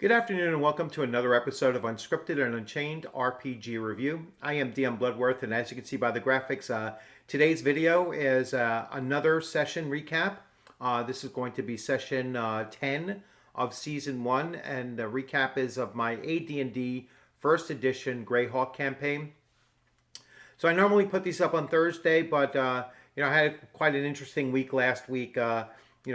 Good afternoon and welcome to another episode of Unscripted and Unchained RPG Review. I am DM Bluddworth, and as you can see by the graphics, today's video is another session recap. This is going to be session 10 of Season 1, and the recap is of my AD&D First Edition Greyhawk campaign. So I normally put these up on Thursday, but I had quite an interesting week last week.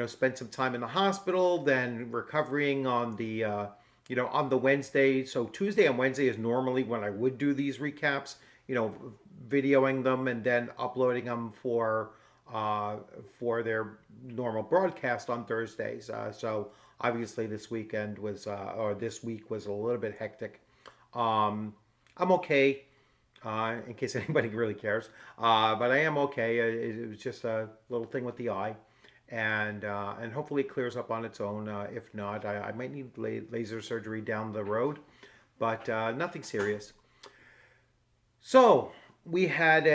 Spent some time in the hospital, then recovering on the Wednesday. So Tuesday and Wednesday is normally when I would do these recaps. Videoing them and then uploading them for their normal broadcast on Thursdays. So obviously this weekend was or this week was a little bit hectic. I'm okay in case anybody really cares. But I am okay. It was just a little thing with the eye, and hopefully it clears up on its own. If not, I might need laser surgery down the road, but nothing serious. So we had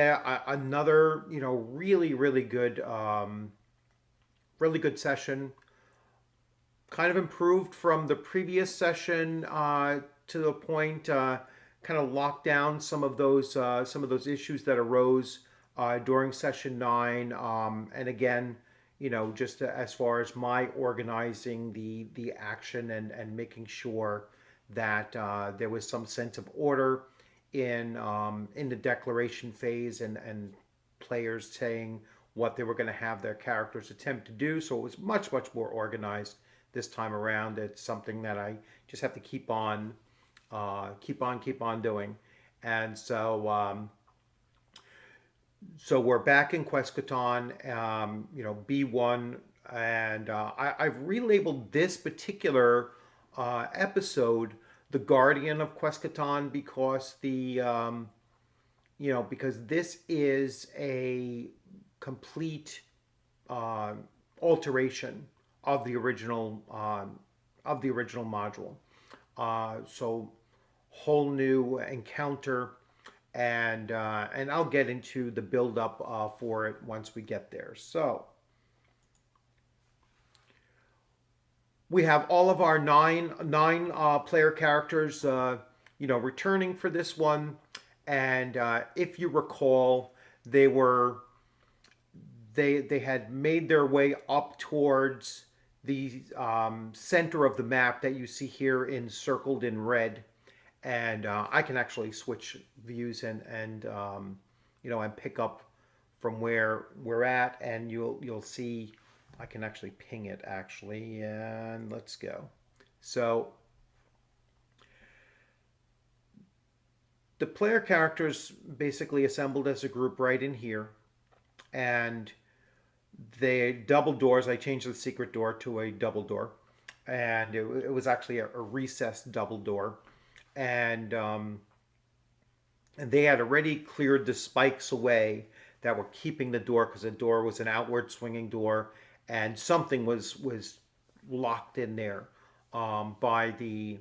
another, really good session. Kind of improved from the previous session to the point. Kind of locked down some of those issues that arose during session 9, and again, just as far as my organizing the action and making sure that there was some sense of order in the declaration phase, and players saying what they were going to have their characters attempt to do. So it was much more organized this time around. It's something that I just have to keep on doing. And so we're back in Quescaton, B1, and I've relabeled this particular episode "The Guardian of Quescaton" because because this is a complete alteration of the original module. So whole new encounter, and I'll get into the build up for it once we get there. So we have all of our nine player characters, returning for this one, and if you recall, they had made their way up towards the center of the map that you see here encircled in red. And I can actually switch views and pick up from where we're at, and you'll see I can actually ping it actually, and let's go. So the player characters basically assembled as a group right in here, and they double doors. I changed the secret door to a double door, and it was actually a recessed double door. And they had already cleared the spikes away that were keeping the door, because the door was an outward swinging door, and something was locked in there by the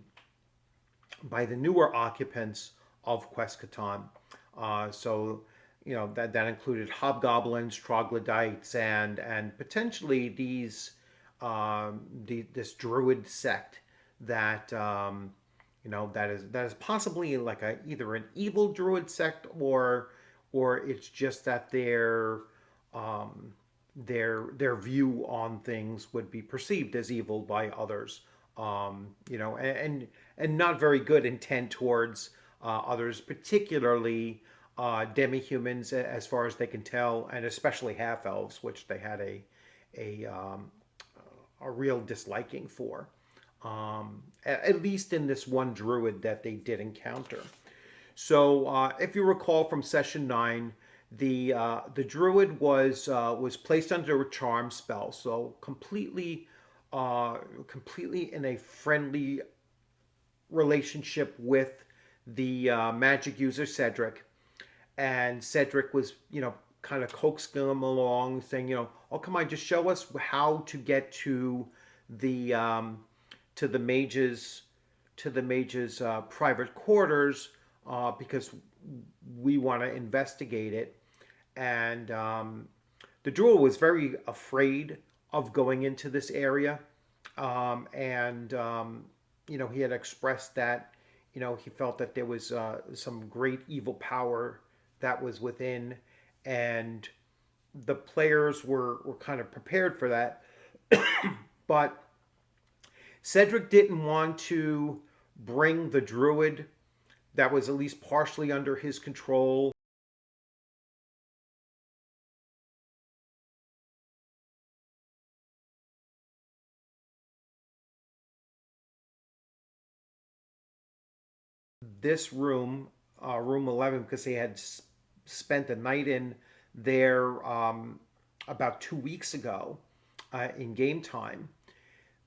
newer occupants of Quescaton. So that included hobgoblins, troglodytes, and potentially this druid sect that. That is possibly like either an evil druid sect, or it's just that their view on things would be perceived as evil by others, and not very good intent towards others, particularly demi-humans, as far as they can tell, and especially half-elves, which they had a real disliking for. At least in this one druid that they did encounter. So if you recall from session 9, the druid was placed under a charm spell, so completely in a friendly relationship with the magic user Cedric, and Cedric was kind of coaxing him along, saying, oh, come on, just show us how to get to the mage's private quarters, because we want to investigate it. And the druid was very afraid of going into this area, and he had expressed that, he felt that there was some great evil power that was within, and the players were kind of prepared for that. But Cedric didn't want to bring the druid that was at least partially under his control. This room, room 11, because they had spent the night in there about 2 weeks ago in game time,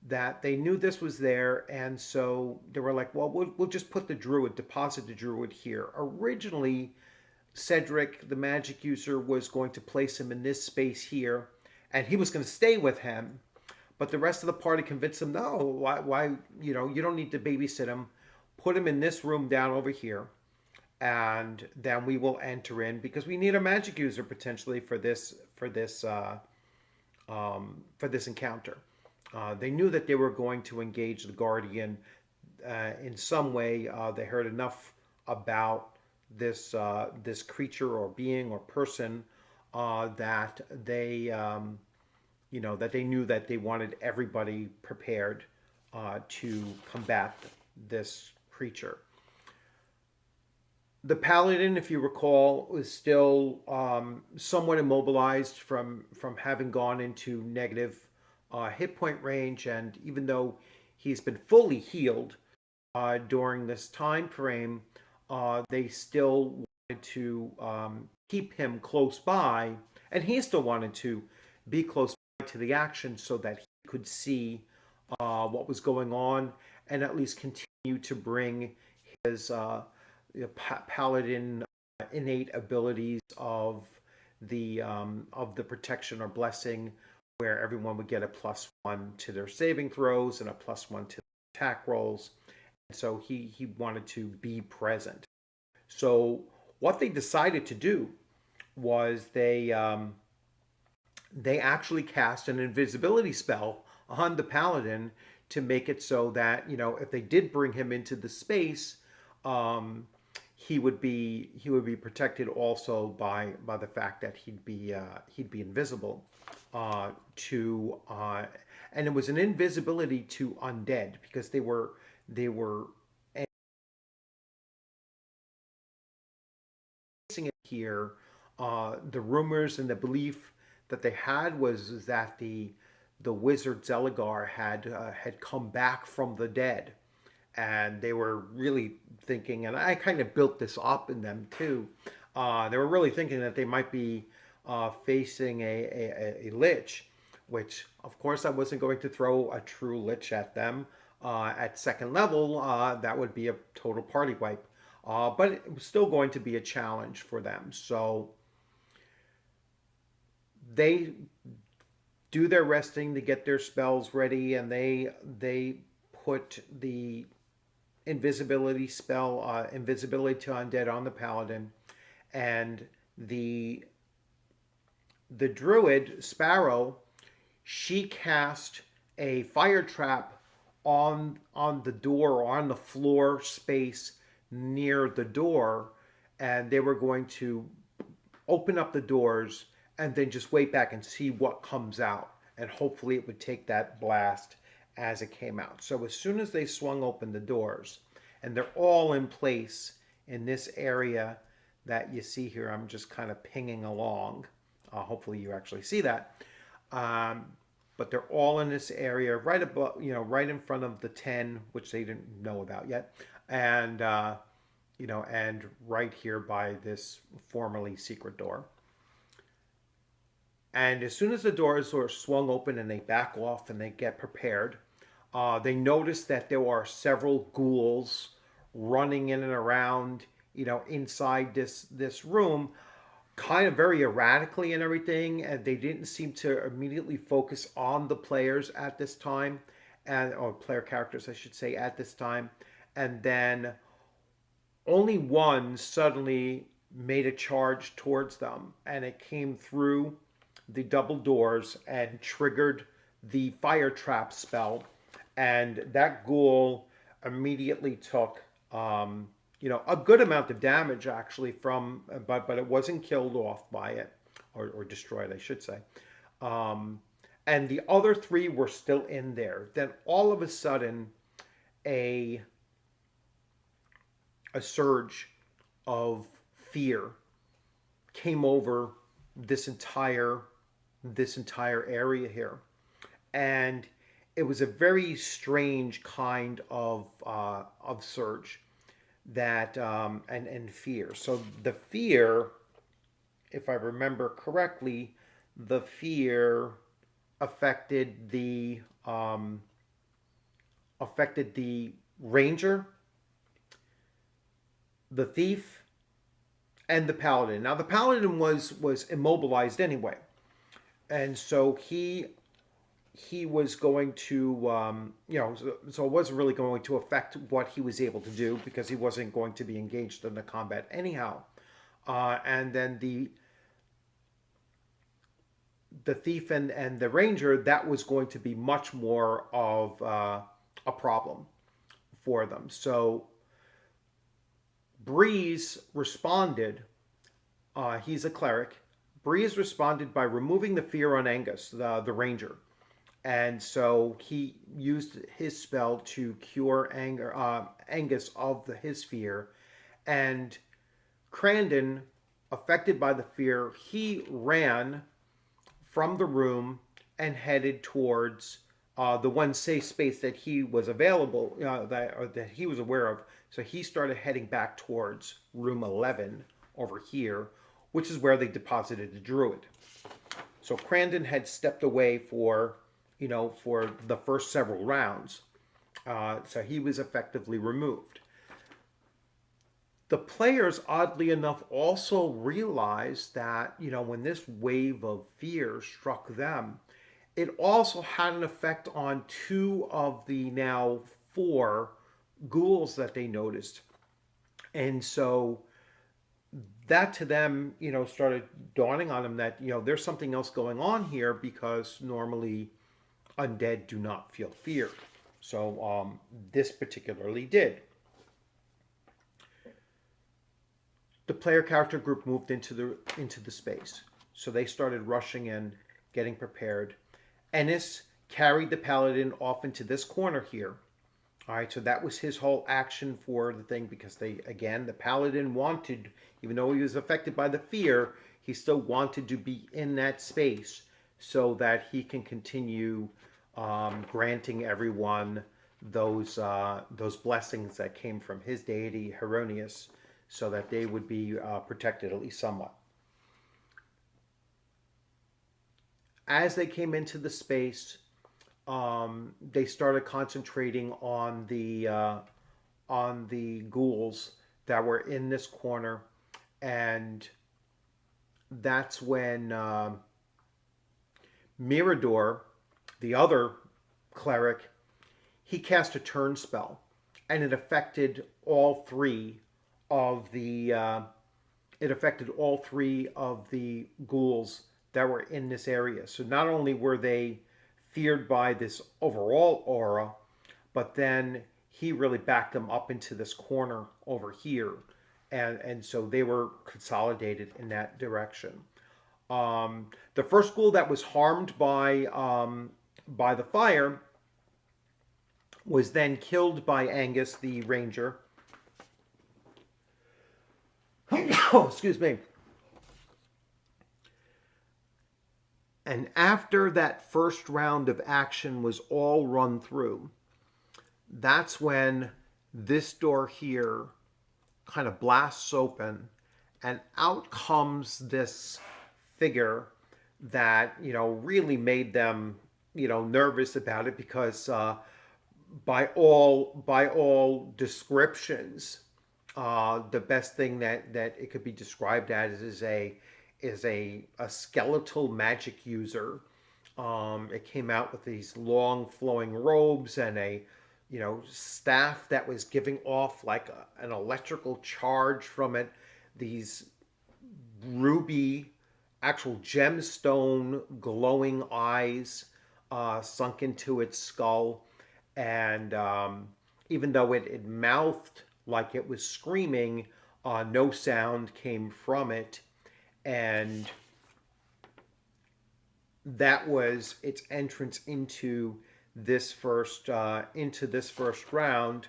that they knew this was there, and so they were like, well, we'll just put the druid, deposit the druid here. Originally, Cedric, the magic user, was going to place him in this space here, and he was going to stay with him. But the rest of the party convinced him, no, why, you don't need to babysit him. Put him in this room down over here, and then we will enter in because we need a magic user potentially for this encounter. They knew that they were going to engage the guardian in some way. They heard enough about this creature or being or person that they knew that they wanted everybody prepared to combat this creature. The paladin, if you recall, was still somewhat immobilized from having gone into negative hit point range, and even though he's been fully healed during this time frame, they still wanted to keep him close by, and he still wanted to be close by to the action so that he could see what was going on and at least continue to bring his paladin innate abilities of the protection or blessing, where everyone would get a +1 to their saving throws and a +1 to attack rolls. And so he wanted to be present. So what they decided to do was they actually cast an invisibility spell on the paladin to make it so that if they did bring him into the space, he would be protected also by the fact that he'd be invisible to and it was an invisibility to undead because they were facing it here. The rumors and the belief that they had was that the wizard Zeligar had come back from the dead, and they were really thinking, and I kind of built this up in them too. They were really thinking that they might be facing a lich, which of course I wasn't going to throw a true lich at them. At second level, that would be a total party wipe. But it was still going to be a challenge for them. So they do their resting to get their spells ready, and they put the invisibility spell, invisibility to undead, on the paladin, and the druid Sparrow, she cast a fire trap on the door, or on the floor space near the door, and they were going to open up the doors and then just wait back and see what comes out, and hopefully it would take that blast as it came out. So as soon as they swung open the doors, and they're all in place in this area that you see here, I'm just kind of pinging along. Hopefully you actually see that. But they're all in this area right above, right in front of the 10, which they didn't know about yet, and and right here by this formerly secret door. And as soon as the doors are swung open and they back off and they get prepared, they notice that there are several ghouls running in and around, inside this room, kind of very erratically and everything. And they didn't seem to immediately focus on the players at this time, or player characters, I should say, at this time. And then only one suddenly made a charge towards them, and it came through the double doors and triggered the fire trap spell. And that ghoul immediately took a good amount of damage actually from, but it wasn't killed off by it, or destroyed, I should say. Um, and the other three were still in there. Then all of a sudden, a a surge of fear came over this entire area here, and it was a very strange kind of surge that and fear. So the fear, if I remember correctly, the fear affected um, the ranger, the thief, and the paladin. Now the paladin was immobilized anyway, and so he was going to so it wasn't really going to affect what he was able to do because he wasn't going to be engaged in the combat anyhow. And then the thief and the ranger, that was going to be much more of a problem for them. So Breeze responded. He's a cleric. Breeze responded by removing the fear on Angus, the ranger. And so he used his spell to cure Angus of his fear. And Crandon, affected by the fear, he ran from the room and headed towards the one safe space that he was available, that he was aware of. So he started heading back towards room 11 over here, which is where they deposited the druid. So Crandon had stepped away for the first several rounds. So he was effectively removed. The players, oddly enough, also realized that, when this wave of fear struck them, it also had an effect on two of the now four ghouls that they noticed. And so that to them, started dawning on them that, there's something else going on here, because normally undead do not feel fear. So this particularly did. The player character group moved into the space. So they started rushing in, getting prepared. Ennis carried the paladin off into this corner here. All right, so that was his whole action for the thing, because the paladin wanted, even though he was affected by the fear, he still wanted to be in that space so that he can continue granting everyone those blessings that came from his deity Heronius, so that they would be protected at least somewhat. As they came into the space, they started concentrating on the ghouls that were in this corner, and that's when Mirador, the other cleric, he cast a turn spell, and it affected all three of the ghouls that were in this area. So not only were they feared by this overall aura, but then he really backed them up into this corner over here, and so they were consolidated in that direction. The first ghoul that was harmed by the fire was then killed by Angus, the ranger. Oh, excuse me. And after that first round of action was all run through, that's when this door here kind of blasts open, and out comes this figure that, really made them, nervous about it, because by all descriptions, the best thing that it could be described as is a skeletal magic user. It came out with these long flowing robes and a staff that was giving off like an electrical charge from it. These ruby, actual gemstone glowing eyes sunk into its skull, and even though it mouthed like it was screaming, no sound came from it, and that was its entrance into this first round.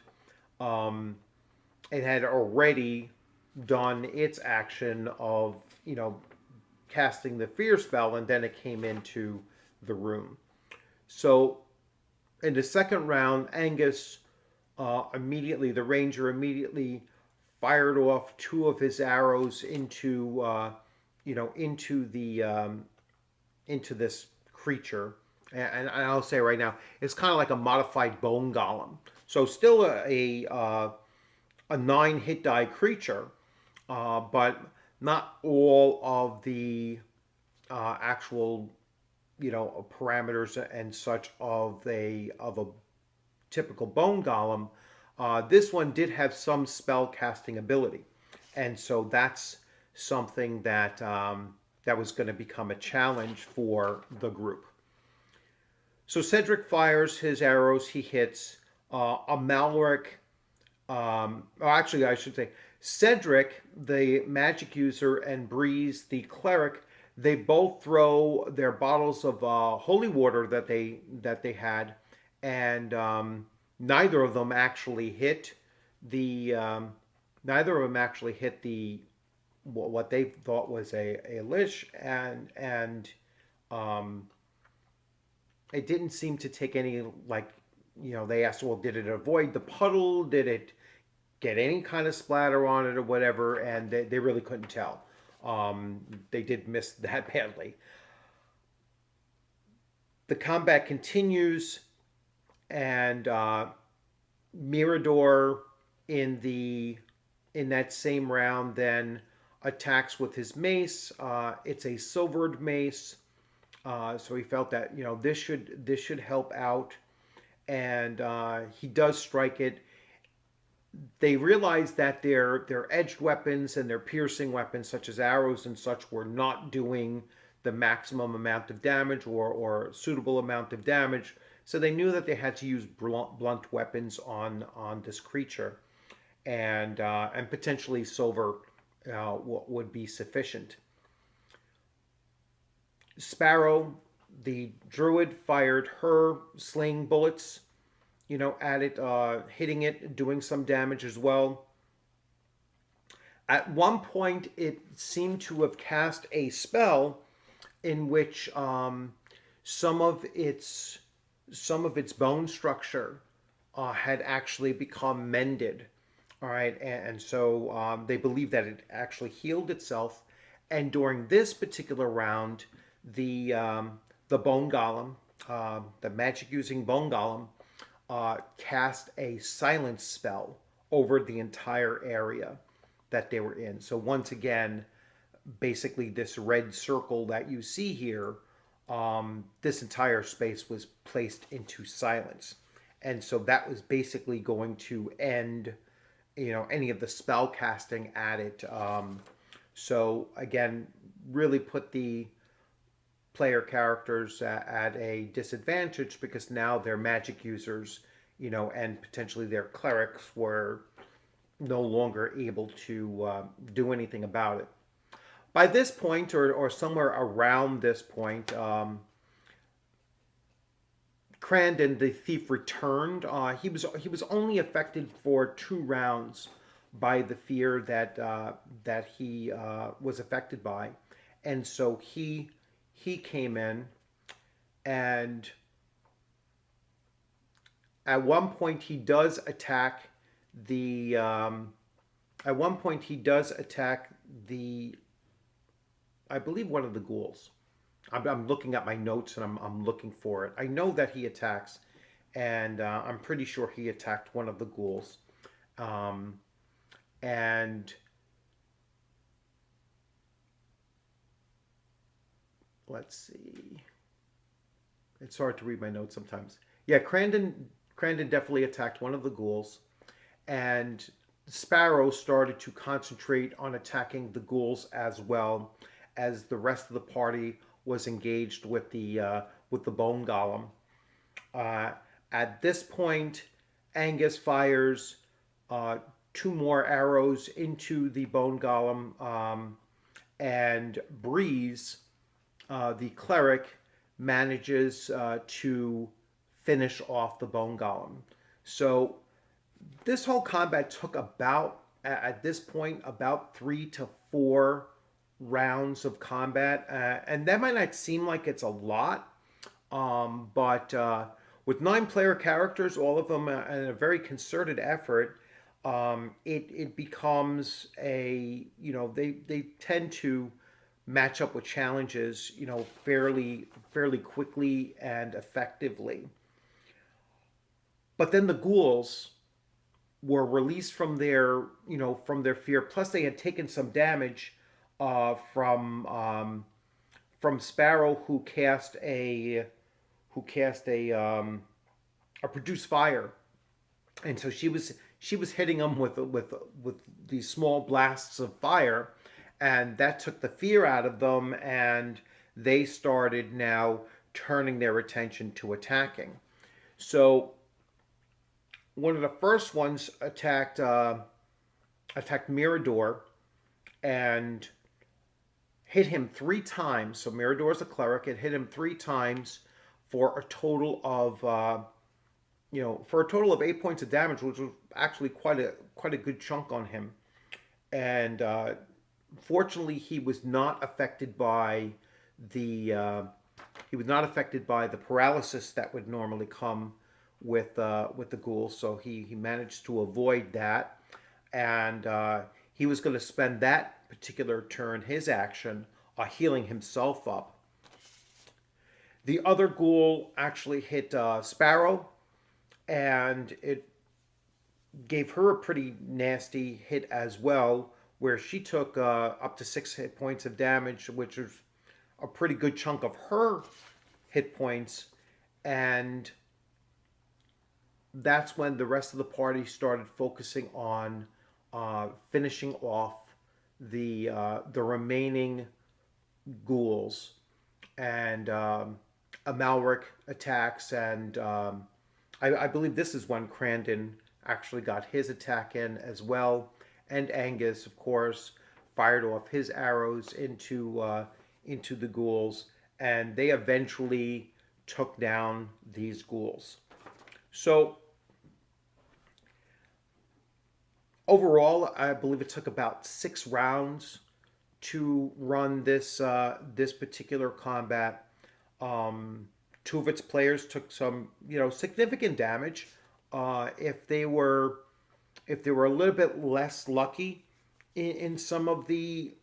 Um, it had already done its action of casting the fear spell, and then it came into the room. So in the second round, Angus the ranger immediately fired off two of his arrows into this creature. And I'll say right now, it's kind of like a modified bone golem. So still a 9 hit die creature, but not all of the actual parameters and such of a typical bone golem. This one did have some spell casting ability, and so that's something that was going to become a challenge for the group. So Cedric fires his arrows. He hits Amalric. Or actually, I should say Cedric, the magic user, and Breeze, the cleric. They both throw their bottles of holy water that they had, and neither of them actually hit the neither of them actually hit the what they thought was a lich, and um, it didn't seem to take any, like, they asked, well, did it avoid the puddle? Did it get any kind of splatter on it or whatever? And they really couldn't tell. They did miss that badly. The combat continues, and Mirador in that same round then attacks with his mace. It's a silvered mace, so he felt that this should help out, and he does strike it. They realized that their edged weapons and their piercing weapons, such as arrows and such, were not doing the maximum amount of damage or suitable amount of damage. So they knew that they had to use blunt weapons on this creature, and potentially silver would be sufficient. Sparrow, the druid, fired her sling bullets, at it, hitting it, doing some damage as well. At one point, it seemed to have cast a spell in which some of its bone structure had actually become mended. All right, and so they believe that it actually healed itself. And during this particular round, the bone golem, the magic using bone golem, cast a silence spell over the entire area that they were in. So once again, basically this red circle that you see here, this entire space was placed into silence. And so that was basically going to end, any of the spell casting at it. So again, really put the player characters at a disadvantage, because now their magic users, and potentially their clerics were no longer able to do anything about it. By this point, or somewhere around this point, Crandon, the thief, returned. He was only affected for 2 rounds by the fear that he was affected by, and so he came in, and at one point he does attack the. At one point he does attack the. I believe one of the ghouls. I'm looking at my notes and I'm looking for it. I know that he attacks, and I'm pretty sure he attacked one of the ghouls. And let's see. It's hard to read my notes sometimes. Yeah, Crandon definitely attacked one of the ghouls, and Sparrow started to concentrate on attacking the ghouls as well, as the rest of the party was engaged with the bone golem. At this point, Angus fires uh, two more arrows into the bone golem, and Breeze, the cleric, manages to finish off the bone golem. So this whole combat took about, at this point, about 3 to 4 rounds of combat, and that might not seem like it's a lot, but with 9 player characters, all of them in a very concerted effort, it becomes a, they tend to match up with challenges, fairly quickly and effectively. But then the ghouls were released from their fear. Plus, they had taken some damage from Sparrow, who cast a produce fire, and so she was hitting them with these small blasts of fire, and that took the fear out of them, and they started now turning their attention to attacking. So one of the first ones attacked Mirador and hit him 3 times. So Mirador's a cleric. It hit him 3 times for a total of 8 points of damage, which was actually quite a good chunk on him. And fortunately, he was not affected by the paralysis that would normally come with the ghouls. So he managed to avoid that, and he was going to spend that particular turn, his action, healing himself up. The other ghoul actually hit Sparrow, and it gave her a pretty nasty hit as well, where she took up to 6 hit points of damage, which is a pretty good chunk of her hit points. And that's when the rest of the party started focusing on finishing off the remaining ghouls. And Amalric attacks, and I believe this is when Crandon actually got his attack in as well. And Angus, of course, fired off his arrows into the ghouls, and they eventually took down these ghouls. So overall, I believe it took about 6 rounds to run this particular combat. 2 of its players took some significant damage. If they were a little bit less lucky in some of the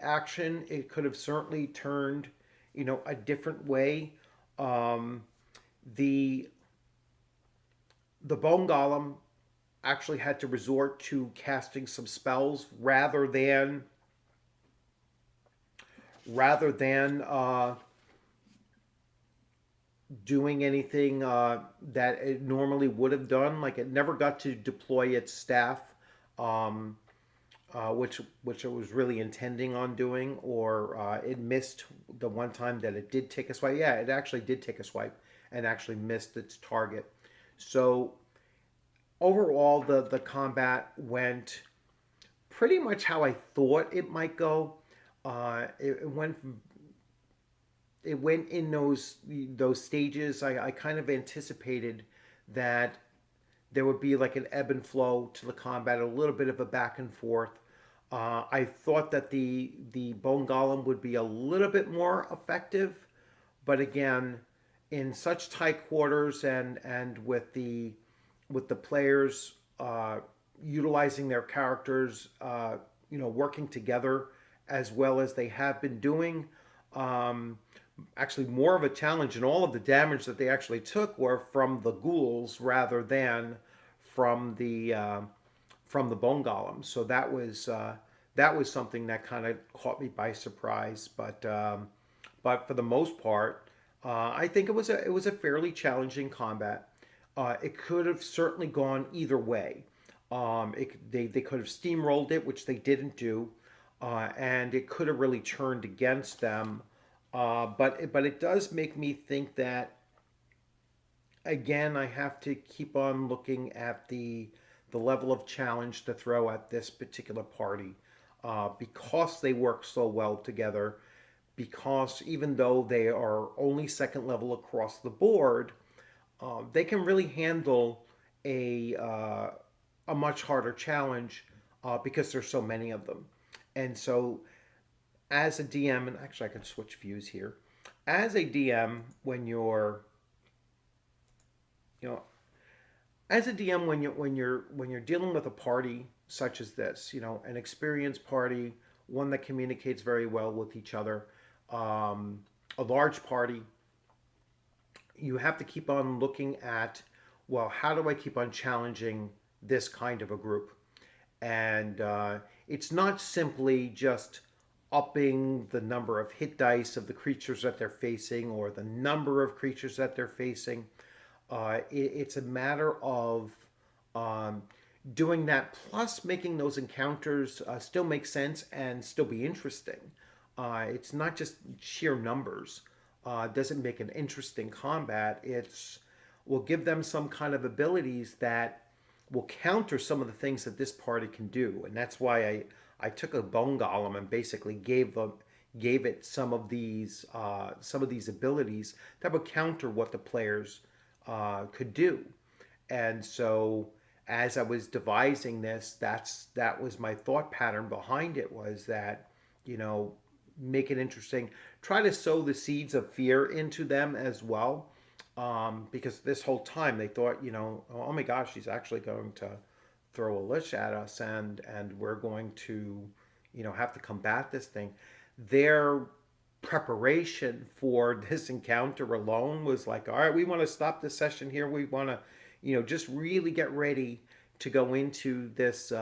action, it could have certainly turned a different way. The bone golem actually had to resort to casting some spells rather than doing anything that it normally would have done. Like, it never got to deploy its staff, which it was really intending on doing, or it missed the one time that it did take a swipe. Yeah, it actually did take a swipe and actually missed its target. So overall, the combat went pretty much how I thought it might go. It went in those stages. I kind of anticipated that there would be like an ebb and flow to the combat, a little bit of a back and forth. I thought that the bone golem would be a little bit more effective, but again, in such tight quarters, and with the players utilizing their characters, working together as well as they have been doing. Actually, more of a challenge, and all of the damage that they actually took were from the ghouls rather than from the bone golem. So that was something that kind of caught me by surprise. But for the most part, I think it was a fairly challenging combat. It could have certainly gone either way. They could have steamrolled it, which they didn't do, and it could have really turned against them. But it does make me think that again, I have to keep on looking at the level of challenge to throw at this particular party, because they work so well together. Because even though they are only second level across the board, they can really handle a uh, a much harder challenge, because there's so many of them. And so, as a DM, and actually I can switch views here. As a DM, when you're, you know, as a DM, when you're dealing with a party such as this, an experienced party, one that communicates very well with each other, um, a large party, you have to keep on looking at, well, how do I keep on challenging this kind of a group? And it's not simply just upping the number of hit dice of the creatures that they're facing or the number of creatures that they're facing. It's a matter of um, doing that plus making those encounters still make sense and still be interesting. It's not just sheer numbers. Doesn't make an interesting combat. It's will give them some kind of abilities that will counter some of the things that this party can do, and that's why I took a bone golem and basically gave it some of these abilities that would counter what the players could do. And so, as I was devising this, that was my thought pattern behind it, was that, you know make it interesting, try to sow the seeds of fear into them as well, because this whole time they thought, oh my gosh, she's actually going to throw a lich at us, and we're going to, have to combat this thing. Their preparation for this encounter alone was like, all right, we want to stop this session here. We want to, just really get ready to go into this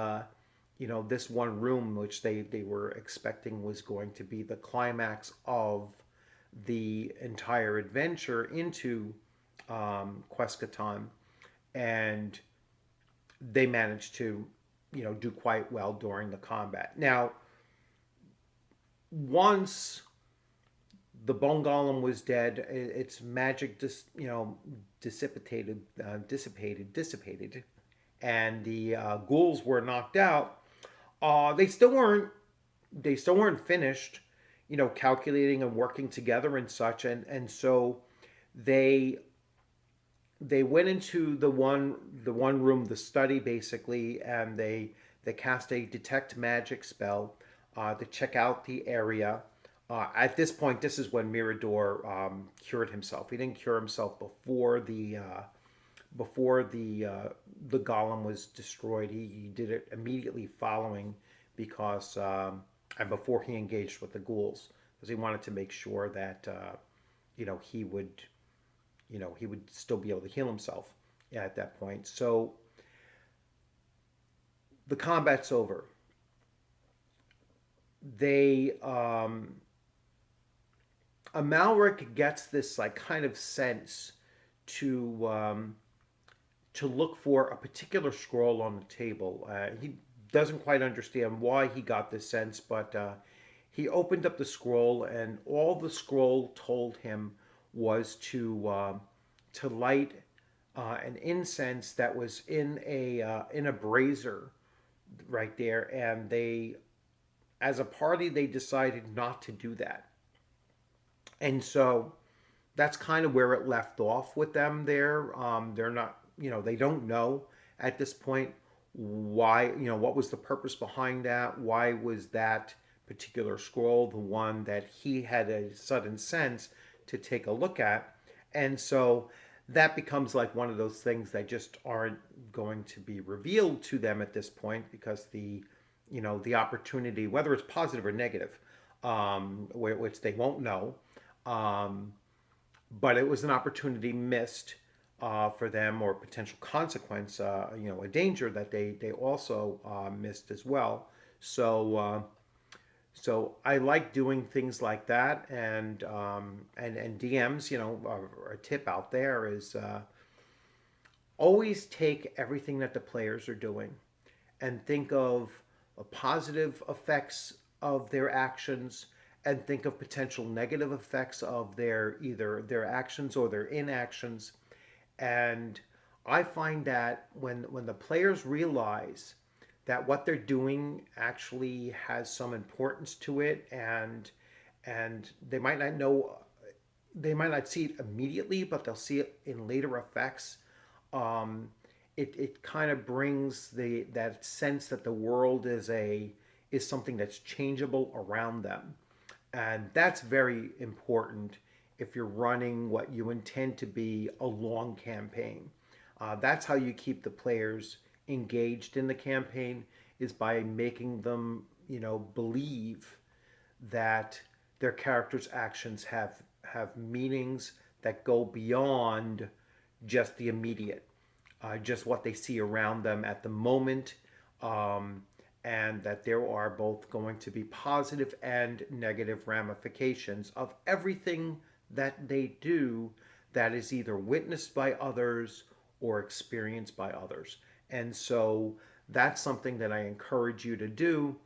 one room, which they were expecting was going to be the climax of the entire adventure into Quescaton. And they managed to, do quite well during the combat. Now, once the bone golem was dead, its magic dissipated, and the ghouls were knocked out. They still weren't finished, calculating and working together and such, and so they they went into the one room, the study basically, and they cast a detect magic spell to check out the area. At this point, this is when Mirador cured himself. He didn't cure himself before the golem was destroyed. He did it immediately following, because and before he engaged with the ghouls, because he wanted to make sure that he would he would still be able to heal himself at that point. So the combat's over. They Amalric gets this like kind of sense to look for a particular scroll on the table. He doesn't quite understand why he got this sense, but he opened up the scroll, and all the scroll told him was to light an incense that was in a brazier right there. And as a party, they decided not to do that, and so that's kind of where it left off with them there. They're not, they don't know at this point why, what was the purpose behind that? Why was that particular scroll the one that he had a sudden sense to take a look at? And so that becomes like one of those things that just aren't going to be revealed to them at this point, because the opportunity, whether it's positive or negative, which they won't know, um, but it was an opportunity missed for them, or potential consequence, a danger that they also missed as well. So I like doing things like that, and DMs, a tip out there is, always take everything that the players are doing and think of positive effects of their actions, and think of potential negative effects of either their actions or their inactions, And I find that when the players realize that what they're doing actually has some importance to it, and they might not see it immediately, but they'll see it in later effects. Um, it kind of brings that sense that the world is something that's changeable around them, and that's very important if you're running what you intend to be a long campaign. That's how you keep the players engaged in the campaign, is by making them, believe that their characters' actions have meanings that go beyond just the immediate, just what they see around them at the moment, um, and that there are both going to be positive and negative ramifications of everything that they do that is either witnessed by others or experienced by others. And so that's something that I encourage you to do.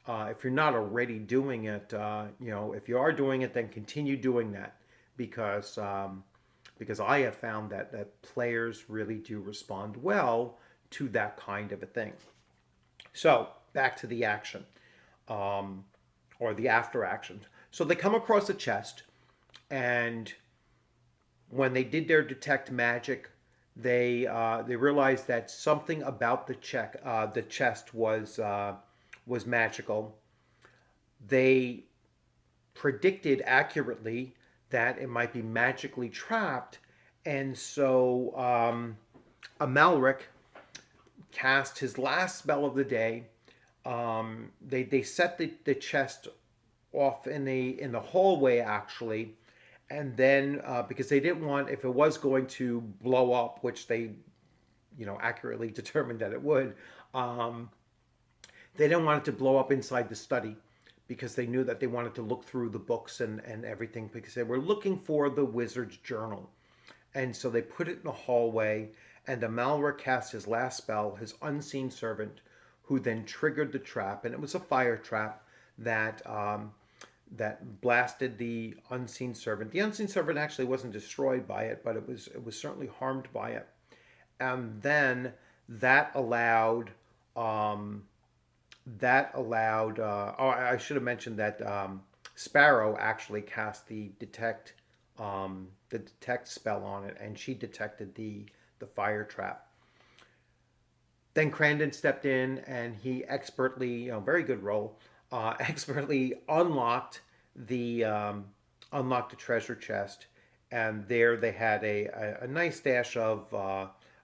If you're not already doing it, if you are doing it, then continue doing that, because because I have found that players really do respond well to that kind of a thing. So back to the action, um, or the after action. So they come across a chest, and when they did their detect magic, they realized that something about the chest was magical. They predicted accurately that it might be magically trapped, and so Amalric cast his last spell of the day. They set the chest off in the hallway, actually, and then because they didn't want, if it was going to blow up, which they accurately determined that it would, um, they didn't want it to blow up inside the study, because they knew that they wanted to look through the books and everything, because they were looking for the wizard's journal. And so they put it in the hallway, and Amalric cast his last spell, his unseen servant, who then triggered the trap, and it was a fire trap that blasted the unseen servant. The unseen servant actually wasn't destroyed by it, but it was certainly harmed by it. And then that allowed um, oh, I should have mentioned that Sparrow actually cast the detect spell on it, and she detected the fire trap. Then Crandon stepped in, and he expertly, very good roll, expertly the um, unlocked the treasure chest, and there they had a nice dash of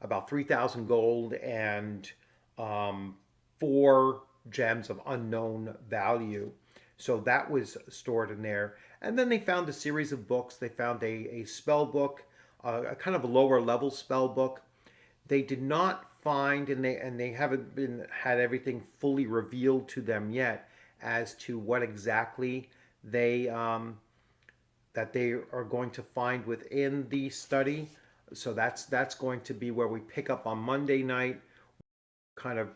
about 3,000 gold and um, 4 gems of unknown value. So that was stored in there. And then they found a series of books. They found a spell book, a kind of a lower level spell book. They did not find, and they haven't been had everything fully revealed to them yet, as to what exactly they that they are going to find within the study. So that's going to be where we pick up on Monday night, kind of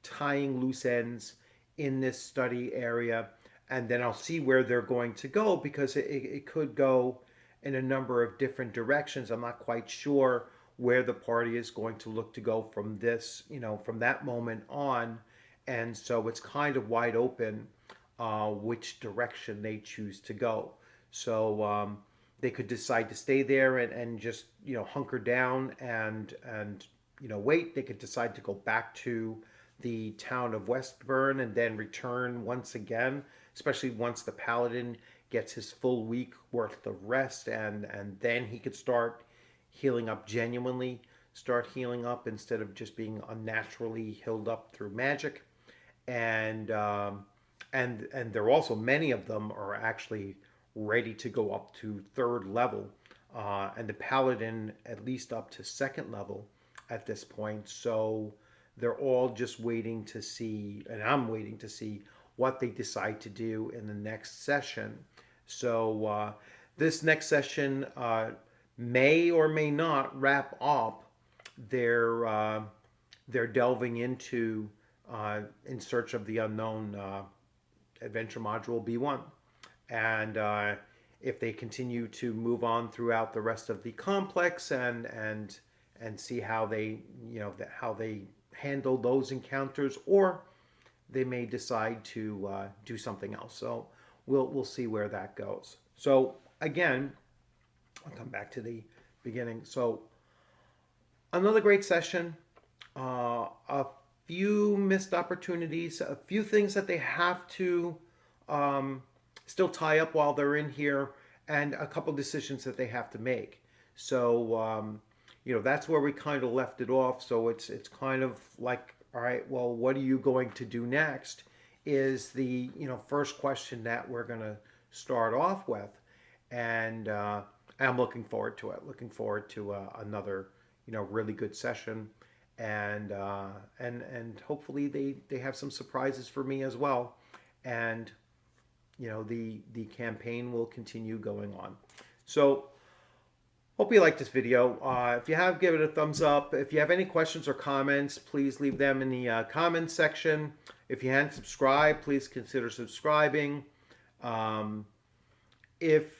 tying loose ends in this study area, and then I'll see where they're going to go, because it could go in a number of different directions. I'm not quite sure where the party is going to look to go from this, from that moment on, and so it's kind of wide open which direction they choose to go. So they could decide to stay there and just hunker down and wait. They could decide to go back to the town of Westburn and then return once again, especially once the paladin gets his full week worth of rest, and then he could start healing up genuinely, start healing up instead of just being unnaturally healed up through magic. And there are also, many of them are actually ready to go up to 3rd level, and the paladin at least up to 2nd level at this point. So they're all just waiting to see, and I'm waiting to see what they decide to do in the next session. So this next session may or may not wrap up their delving into In Search of the Unknown adventure module B1. And if they continue to move on throughout the rest of the complex and and see how they, how they handle those encounters, or they may decide to do something else. So we'll see where that goes. So again, I'll come back to the beginning. So another great session. A few missed opportunities, a few things that they have to um, still tie up while they're in here, and a couple decisions that they have to make. So that's where we kind of left it off. So it's kind of like, all right, well, what are you going to do next? Is the first question that we're going to start off with, and I'm looking forward to it. Looking forward to another really good session, and and hopefully they have some surprises for me as well, and the campaign will continue going on. So hope you like this video. If you have, give it a thumbs up. If you have any questions or comments, please leave them in the comments section. If you haven't subscribed, please consider subscribing. If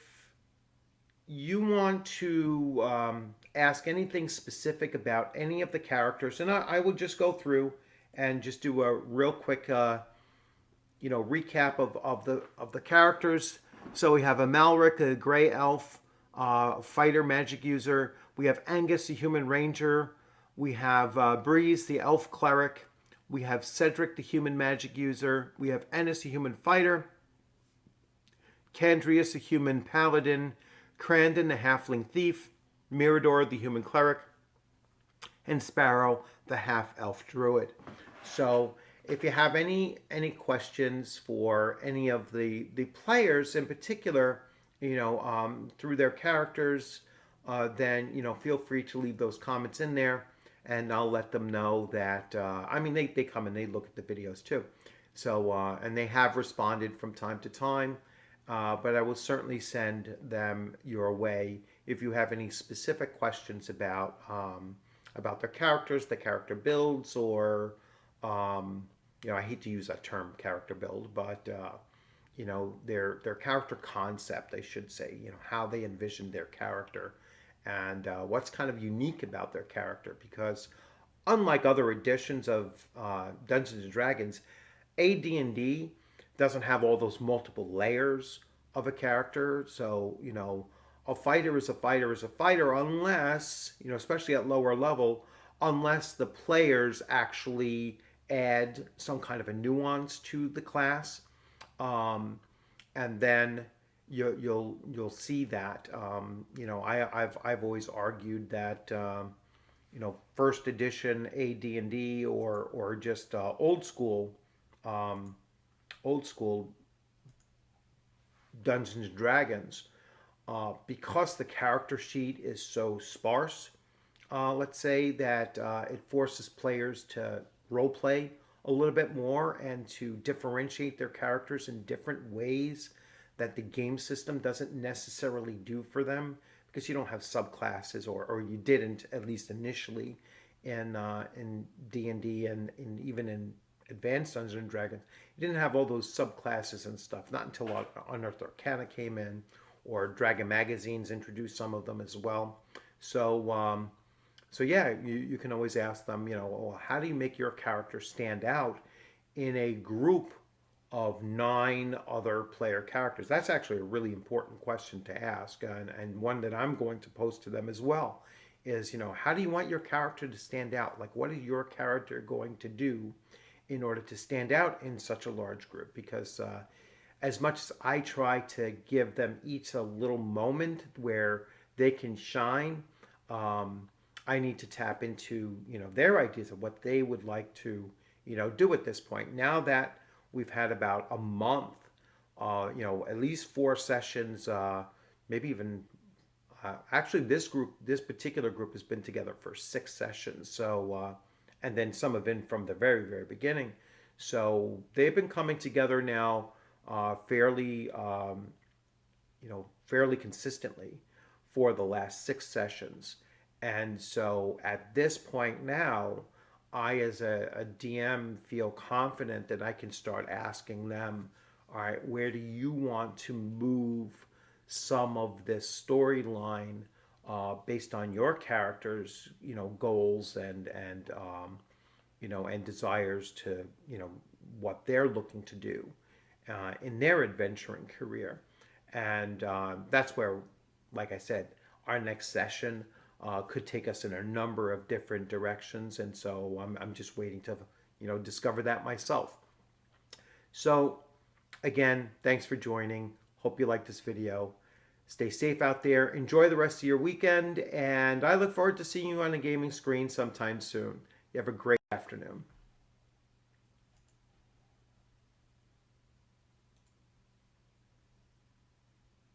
you want to ask anything specific about any of the characters, and I will just go through and just do a real quick recap of the characters. So we have Amalric, a gray elf, fighter magic user. We have Angus, the human ranger. We have Breeze, the elf cleric. We have Cedric, the human magic user. We have Ennis, the human fighter. Candrius, the human paladin. Crandon, the halfling thief. Mirador, the human cleric. And Sparrow, the half-elf druid. So if you have any questions for any of the players in particular, through their characters, then feel free to leave those comments in there, and I'll let them know that. They come and they look at the videos too, so and they have responded from time to time, but I will certainly send them your way if you have any specific questions about their characters, the character builds, or I hate to use that term, character build, but their character concept, I should say, how they envision their character, and what's kind of unique about their character. Because unlike other editions of Dungeons and Dragons, AD&D doesn't have all those multiple layers of a character. So a fighter is a fighter is a fighter, unless especially at lower level, unless the players actually add some kind of a nuance to the class, and then you'll see that. I've always argued that first edition AD&D or just old school Dungeons and Dragons, because the character sheet is so sparse. Let's say that it forces players to role play a little bit more and to differentiate their characters in different ways that the game system doesn't necessarily do for them, because you don't have subclasses, or you didn't, at least initially, in D&D and even in Advanced Dungeons and Dragons. You didn't have all those subclasses and stuff, not until Unearthed Arcana came in, or Dragon Magazine's introduced some of them as well. So yeah, you can always ask them, well, how do you make your character stand out in a group of 9 other player characters? That's actually a really important question to ask, and one that I'm going to pose to them as well, is, how do you want your character to stand out? Like, what is your character going to do in order to stand out in such a large group? Because as much as I try to give them each a little moment where they can shine, I need to tap into their ideas of what they would like to do at this point. Now that we've had about a month, at least 4 sessions, maybe even actually this particular group has been together for 6 sessions. So and then some have been from the very, very beginning. So they've been coming together now fairly consistently for the last 6 sessions. And so at this point now, I as a DM feel confident that I can start asking them, all right, where do you want to move some of this storyline based on your characters, goals and desires to, what they're looking to do in their adventuring career. And that's where, like I said, our next session could take us in a number of different directions. And so I'm just waiting to, discover that myself. So again, thanks for joining. Hope you liked this video. Stay safe out there. Enjoy the rest of your weekend. And I look forward to seeing you on a gaming screen sometime soon. You have a great afternoon.